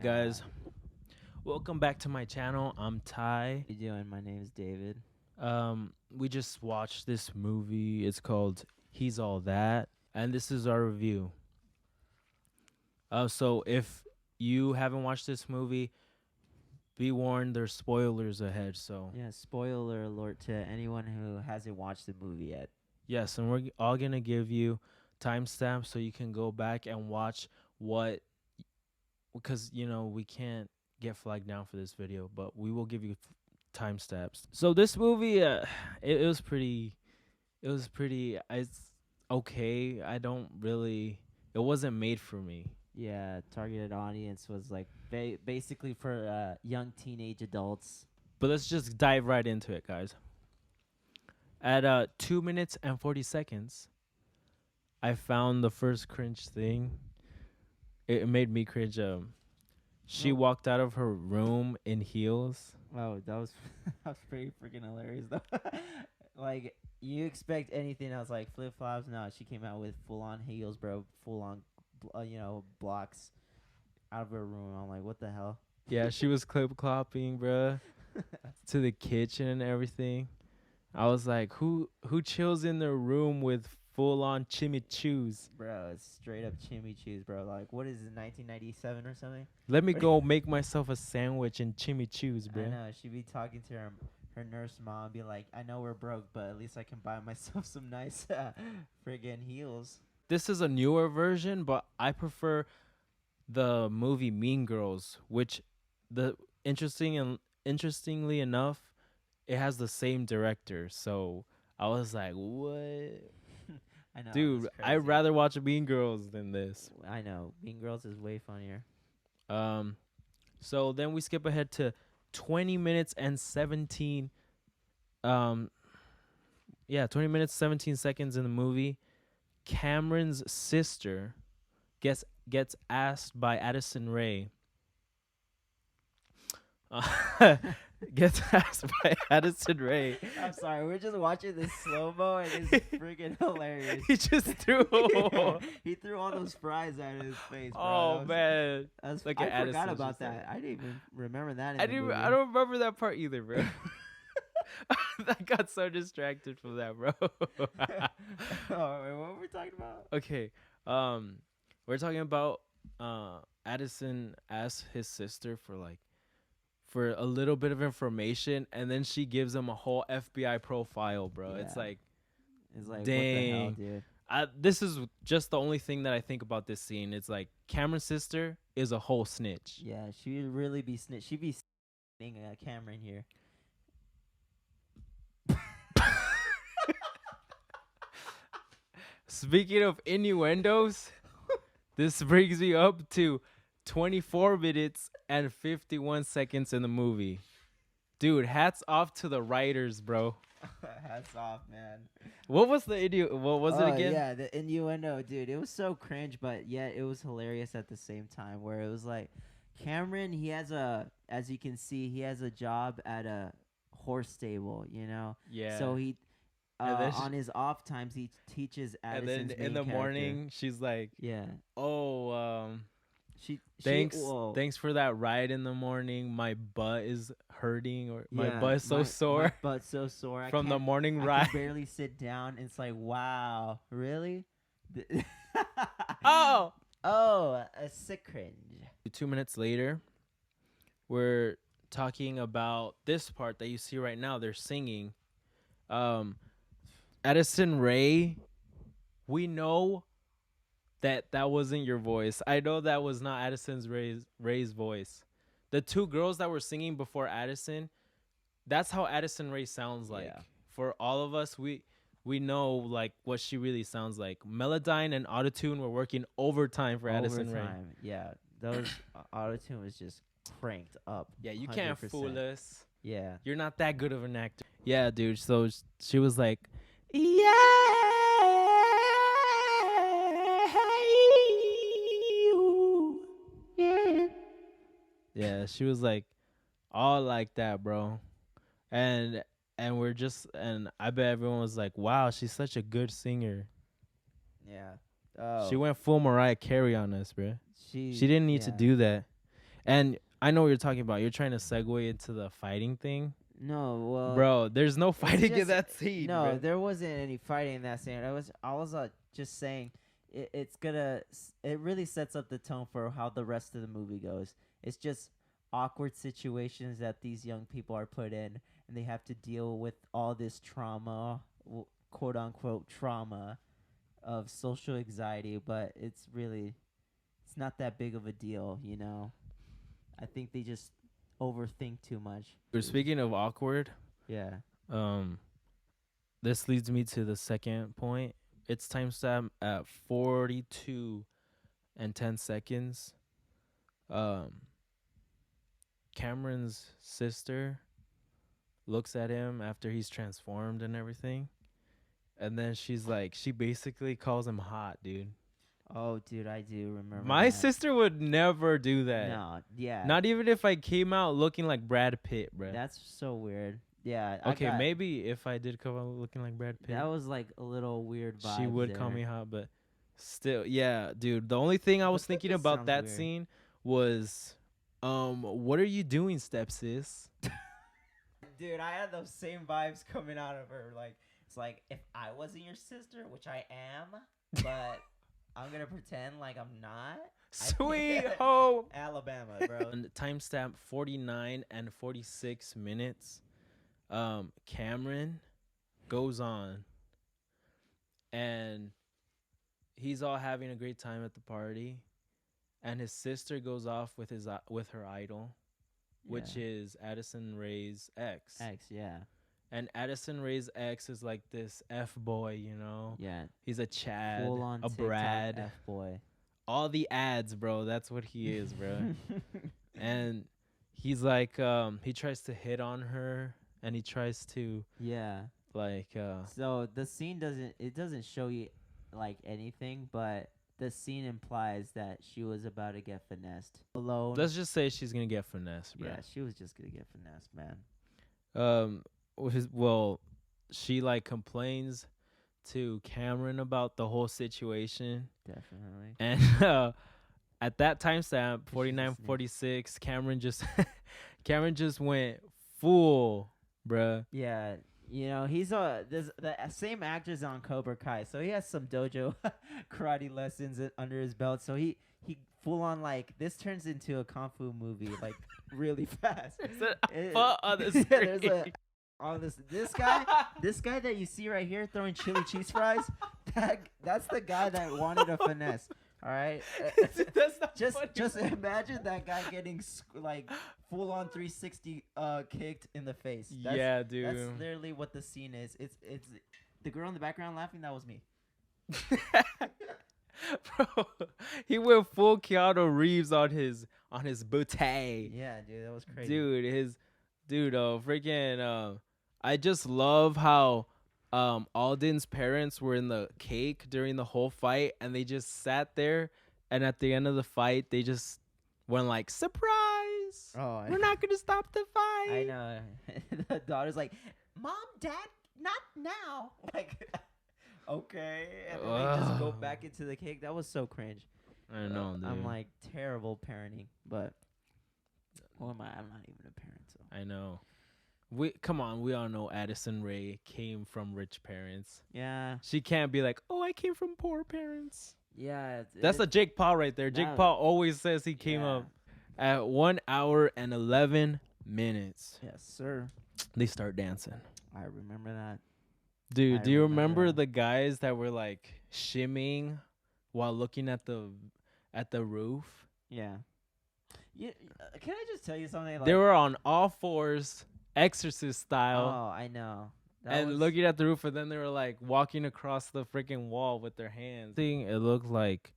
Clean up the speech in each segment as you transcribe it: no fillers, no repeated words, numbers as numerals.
Guys, welcome back to my channel. I'm Ty. How you doing? My name is David. We just watched this movie. It's called He's All That, and this is our review. So if you haven't watched this movie, be warned, there's spoilers ahead. So Yeah, spoiler alert to anyone who hasn't watched the movie yet. yes, and we're all gonna give you timestamps so you can go back and watch what, because we can't get flagged down for this video, but we will give you timestamps. So this movie, it was pretty. It was pretty. It's okay. I don't really. It wasn't made for me. Yeah, targeted audience was like basically for young teenage adults. But let's just dive right into it, guys. At 2 minutes and 40 seconds, I found the first cringe thing. It made me cringe. She Oh. walked out of her room in heels. Oh, that was that was pretty freaking hilarious though. Like you expect anything else like flip flops? No, she came out with full on heels, bro. Full on, blocks out of her room. I'm like, what the hell? Yeah, she was clip clopping, bruh, to the kitchen and everything. I was like, who chills in their room with full on chimichurri? Bro, it's straight up chimichurri, bro. Like, what is it, 1997 or something? Let me go make myself a sandwich and chimichurri, I bruh. know. She'd be talking to her nurse mom, be like, I know we're broke, but at least I can buy myself some nice friggin' heels. This is a newer version, but I prefer the movie Mean Girls, which interestingly enough, it has the same director. So I was like, what? I know. Dude, it's I'd crazy. rather watch Mean Girls than this. I know. Mean Girls is way funnier. So then we skip ahead to 20 minutes and 17 20 minutes 17 seconds in the movie. Cameron's sister gets asked by Addison Rae. Gets asked by Addison Rae. I'm sorry. We're just watching this slow mo, and it's freaking hilarious. He just threw. He threw all those fries out of his face, bro. Oh man, Look I at forgot Addison about just that. I didn't even remember that. I don't remember that part either, bro. I got so distracted from that, bro. Oh, wait, what were we talking about? Okay, we're talking about Addison asked his sister for a little bit of information, and then she gives him a whole FBI profile, bro. Yeah. It's like, It's like, dang. what the hell, dude? This is just the only thing that I think about this scene. It's like Cameron's sister is a whole snitch. Yeah, she'd really be She'd be snitching Cameron here. Speaking of innuendos, this brings me up to 24 minutes and 51 seconds in the movie. Dude, hats off to the writers, bro. Hats off, man. What was what was it again? Yeah, the innuendo, dude. It was so cringe, but yet it was hilarious at the same time. Where it was like, Cameron, as you can see, he has a job at a horse stable. Yeah. So he, And then on his off times, he teaches And Addison's then in main the character. morning, she's like, Yeah. "Oh, She thanks thanks for that ride in the morning. My butt is hurting, or my Yeah, butt is so sore My butt's so sore. from the morning I ride." can barely sit down. It's like, wow, really? Oh, A sick cringe. 2 minutes later, we're talking about this part that you see right now. They're singing. Addison Rae, we know that wasn't your voice. I know that was not Ray's voice. The two girls that were singing before Addison, that's how Addison Rae sounds like. Yeah. For all of us, we know like what she really sounds like. Melodyne and Autotune were working overtime for Addison Rae. Overtime. Yeah, those autotune was just cranked up. Yeah, you can't 100%. fool us. Yeah. You're not that good of an actor. Yeah, dude. So she was like, yeah. Yeah, she was like all like that, bro. And I bet everyone was like, wow, she's such a good singer. Yeah. Oh. She went full Mariah Carey on us, bro. She She didn't need to do that. And I know what you're talking about. You're trying to segue into the fighting thing, No, well, bro. There's no it's fighting in just that scene, no. bro. There wasn't any fighting in that scene. I was just saying, it really sets up the tone for how the rest of the movie goes. It's just awkward situations that these young people are put in, and they have to deal with all this trauma, quote unquote trauma of social anxiety. But it's not that big of a deal. I think they just overthink too much. We're speaking of awkward. Yeah. Um, this leads me to the second point. It's timestamp at 42 and 10 seconds. Um, Cameron's sister looks at him after he's transformed and everything. And then she basically calls him hot, dude. Oh, dude, I do remember My that. sister would never do that. No, yeah, Not even if I came out looking like Brad Pitt, bruh. that's so weird. Yeah, Okay, maybe if I did come out looking like Brad Pitt, that was like a little weird vibe. she would call me hot, but still, yeah, dude. The only thing I was thinking about that scene was, what are you doing, stepsis? Dude, I had those same vibes coming out of her. Like, it's like if I wasn't your sister, which I am, but I'm gonna pretend like I'm not. Sweet home, Alabama, bro. And timestamp 49 and 46 minutes. Cameron goes on, and he's all having a great time at the party, and his sister goes off with her idol, which is Addison Rae's ex. Yeah. And Addison Rae's ex is like this F boy, you know? Yeah. He's a Chad, Full on a TikTok Brad. F boy. All the ads, bro. That's what he is, bro. And he's like, he tries to hit on her, and he tries to, Yeah. like, So the scene doesn't show you like anything, but the scene implies that she was about to get finessed alone. let's just say she's gonna get finessed, bro. Yeah, she was just gonna get finessed, man. Well, she like complains to Cameron about the whole situation, Definitely. and at that timestamp, She's 49:46, Cameron just went full, bruh. Yeah, he's the same actor's on Cobra Kai, so he has some dojo karate lessons under his belt. So he full on like this turns into a kung fu movie like really fast. There's an alpha on the screen. There's on this guy that you see right here throwing chili cheese fries. That's the guy that wanted a finesse. All right, That's not just imagine that guy getting like full on 360 kicked in the face. Yeah, dude. That's literally what the scene is. It's the girl in the background laughing. That was me. Bro, he went full Keanu Reeves on his bootay. Yeah, dude, that was crazy. Freaking I just love how Alden's parents were in the cake during the whole fight, and they just sat there, and at the end of the fight they just went like, surprise, we're not gonna stop the fight. I know. The daughter's like, Mom, Dad, not now. Like, okay, and then they just go back into the cake. That was so cringe. I know, dude. I'm like terrible parenting, but who am I? I'm not even a parent, so I know. We all know Addison Rae came from rich parents. yeah, She can't be like, oh, I came from poor parents. yeah. That's a Jake Paul right there. Jake Paul always says he came up at 1 hour and 11 minutes. Yes, sir. They start dancing. I remember that. Dude, do you remember that. the guys that were like shimmying while looking at the roof? Yeah. Can I just tell you something? Like, They were on all fours, Exorcist style. oh, I know. And looking at the roof, and then they were like walking across the freaking wall with their hands. It looked like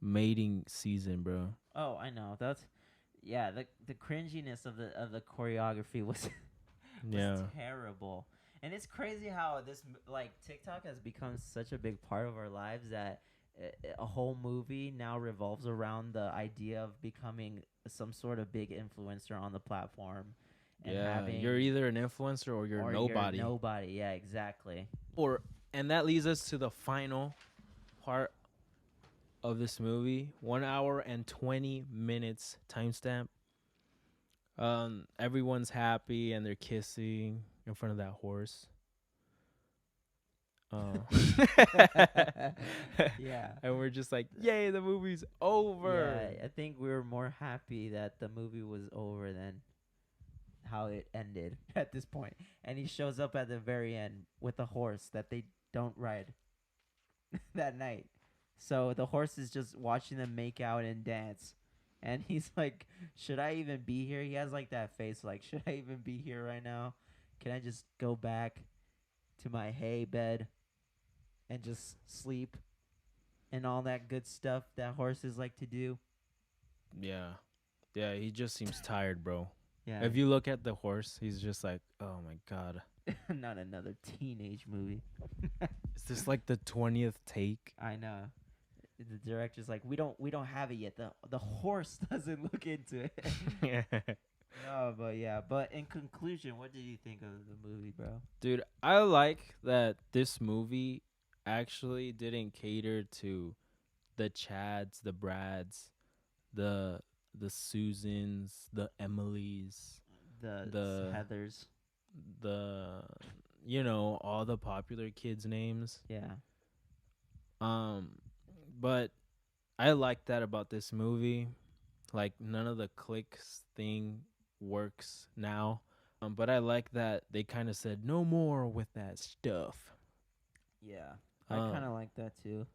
mating season, bro. Oh, I know. The cringiness of the choreography was terrible. And it's crazy how this like TikTok has become such a big part of our lives that a whole movie now revolves around the idea of becoming some sort of big influencer on the platform. And you're either an influencer or you're nobody. You're nobody, yeah, exactly. And that leads us to the final part of this movie. 1 hour and 20 minutes timestamp. Everyone's happy and they're kissing in front of that horse. Uh, Yeah. and we're just like, yay, the movie's over. Yeah, I think we were more happy that the movie was over than how it ended at this point. And he shows up at the very end with a horse that they don't ride that night. So the horse is just watching them make out and dance. And he's like, should I even be here? He has like that face like, should I even be here right now? Can I just go back to my hay bed and just sleep and all that good stuff that horses like to do? Yeah. Yeah, he just seems tired, bro. Yeah. If you look at the horse, he's just like, oh my God. Not another teenage movie. Is this like the 20th take? I know. The director's like, we don't have it yet. The horse doesn't look into it. No, but yeah. But in conclusion, what did you think of the movie, bro? Dude, I like that this movie actually didn't cater to the Chads, the Brads, the the Susans, the Emilys, The the Heathers. the all the popular kids names. Yeah. Um but I like that about this movie. Like none of the clicks thing works now. But I like that they kind of said no more with that stuff. Yeah. I Um, kind of like that too.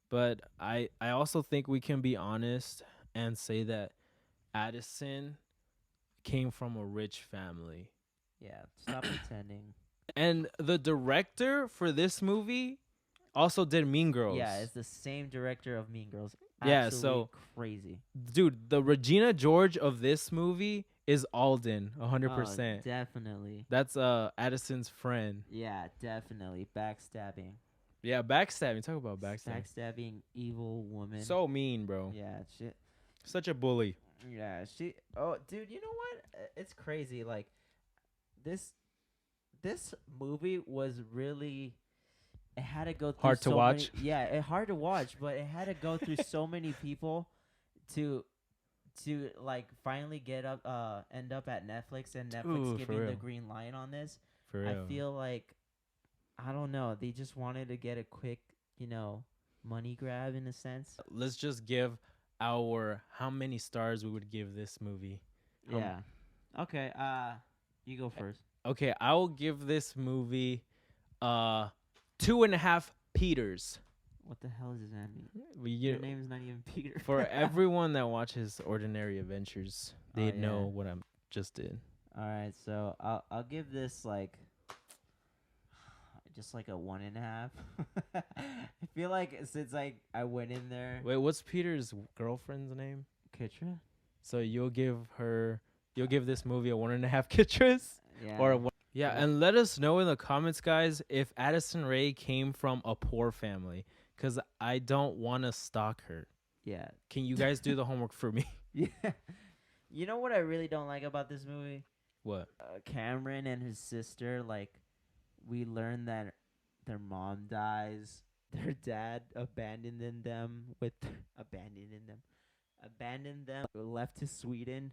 but I also think we can be honest and say that Addison came from a rich family. Yeah. Stop pretending. And the director for this movie also did Mean Girls. Yeah, it's the same director of Mean Girls. Yeah, Absolutely crazy. dude, the Regina George of this movie is Alden, 100%. Definitely. That's Addison's friend. Yeah, definitely. Backstabbing. Yeah, backstabbing. Talk about backstabbing. Backstabbing evil woman. So mean, bro. yeah, shit. Such a bully. Yeah, she. Oh, dude, you know what? It's crazy. Like this movie was really. It had to go through Hard to so watch. Many, yeah, it hard to watch, but it had to go through so many people to like finally end up at Netflix and Netflix Ooh, for giving the real. green light on this. For real. I feel like I don't know. They just wanted to get a quick, money grab in a sense. Let's just give our how many stars we would give this movie. Yeah. Okay. You go first. Okay, I will give this movie 2.5 Peters. What the hell does that mean? Your Your name is not even Peter. for everyone that watches Ordinary Adventures, they Oh, know yeah. what I just did. All right, so I'll give this like just like a 1.5. I feel like since I went in there, Wait, what's Peter's girlfriend's name? Kitra. So you'll give this movie a 1.5 Kitras? Yeah. Or a one. Yeah, and let us know in the comments, guys, if Addison Rae came from a poor family, because I don't want to stalk her. yeah. Can you guys do the homework for me? Yeah. You know what I really don't like about this movie? What? Cameron and his sister, like, we learn that their mom dies. Their dad abandoned them, left to Sweden.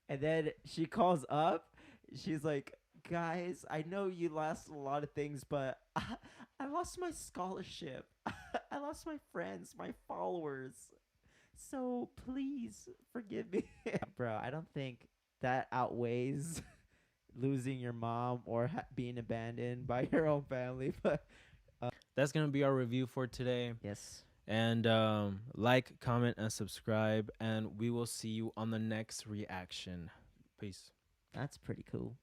And then she calls up. She's like, guys, I know you lost a lot of things, but I lost my scholarship. I lost my friends, my followers. So please forgive me. Bro, I don't think that outweighs losing your mom or being abandoned by your own family. But That's going to be our review for today. yes. And like, comment, and subscribe. And we will see you on the next reaction. Peace. That's pretty cool.